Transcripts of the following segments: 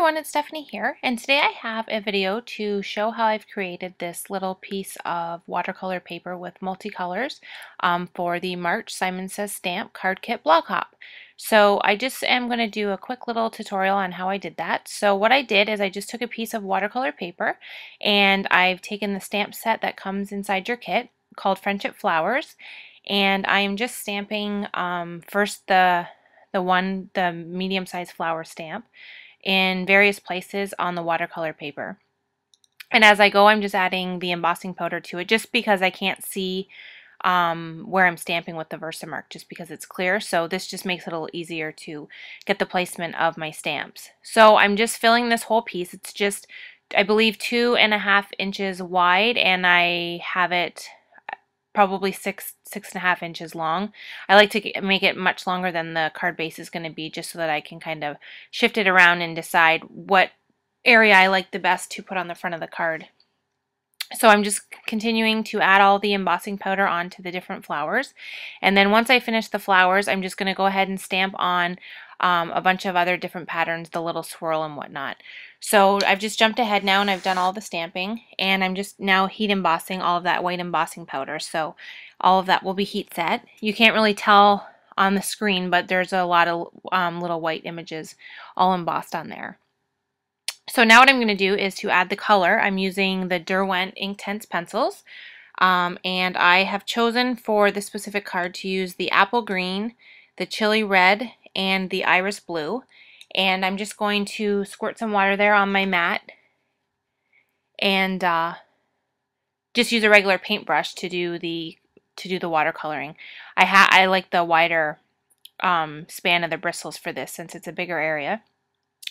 everyone, it's Stephanie here, and today I have a video to show how I've created this little piece of watercolor paper with multicolors for the March Simon Says Stamp Card Kit Blog Hop. So I just am going to do a quick little tutorial on how I did that. So what I did is I just took a piece of watercolor paper and I've taken the stamp set that comes inside your kit called Friendship Flowers, and I am just stamping first the medium-sized flower stamp in various places on the watercolor paper. And as I go, I'm just adding the embossing powder to it just because I can't see where I'm stamping with the Versamark, just because it's clear. So this just makes it a little easier to get the placement of my stamps. So I'm just filling this whole piece. It's just, I believe, 2.5 inches wide, and I have it probably 6.5 inches long. I like to make it much longer than the card base is going to be, just so that I can kind of shift it around and decide what area I like the best to put on the front of the card. So I'm just continuing to add all the embossing powder onto the different flowers, and then once I finish the flowers, I'm just going to go ahead and stamp on a bunch of other different patterns, the little swirl and whatnot. So I've just jumped ahead now and I've done all the stamping, and I'm just now heat embossing all of that white embossing powder. So all of that will be heat set. You can't really tell on the screen, but there's a lot of little white images all embossed on there. So now what I'm going to do is to add the color. I'm using the Derwent Inktense pencils, and I have chosen for this specific card to use the apple green, the chili red, and the iris blue. And I'm just going to squirt some water there on my mat and just use a regular paintbrush to do the watercoloring. I like the wider span of the bristles for this, since it's a bigger area.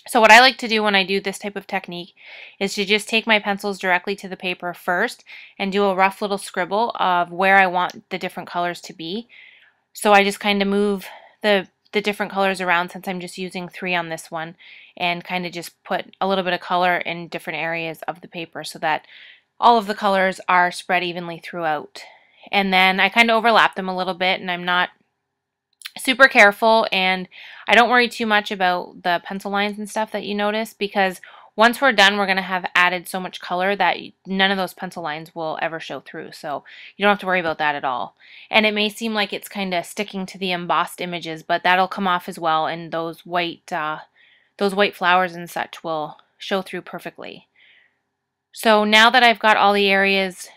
So what I like to do when I do this type of technique is to just take my pencils directly to the paper first and do a rough little scribble of where I want the different colors to be. So I just kind of move the different colors around, since I'm just using 3 on this one, and kind of just put a little bit of color in different areas of the paper so that all of the colors are spread evenly throughout. And then I kind of overlap them a little bit, and I'm not super careful, and I don't worry too much about the pencil lines and stuff that you notice, because once we're done, we're going to have added so much color that none of those pencil lines will ever show through. So you don't have to worry about that at all. And it may seem like it's kind of sticking to the embossed images, but that'll come off as well, and those white flowers and such will show through perfectly. So now that I've got all the areas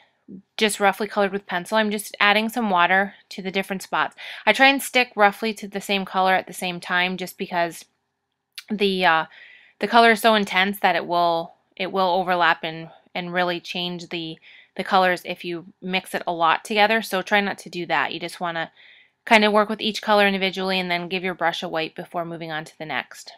just roughly colored with pencil, I'm just adding some water to the different spots. I try and stick roughly to the same color at the same time, just because the color is so intense that it will overlap and really change the colors if you mix it a lot together. So try not to do that. You just want to kind of work with each color individually and then give your brush a wipe before moving on to the next.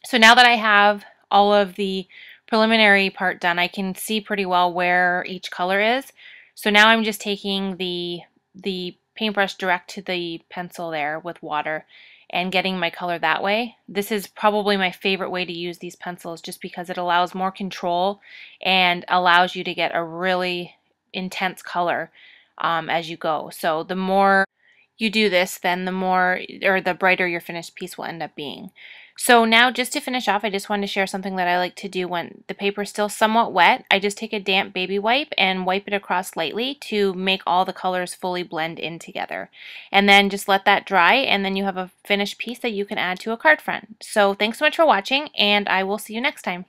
So now that I have all of the preliminary part done, I can see pretty well where each color is. So now I'm just taking the paintbrush direct to the pencil there with water and getting my color that way. This is probably my favorite way to use these pencils, just because it allows more control and allows you to get a really intense color as you go. So the more you do this, then the brighter your finished piece will end up being. So now, just to finish off, I just wanted to share something that I like to do when the paper is still somewhat wet. I just take a damp baby wipe and wipe it across lightly to make all the colors fully blend in together. And then just let that dry, and then you have a finished piece that you can add to a card front. So thanks so much for watching, and I will see you next time.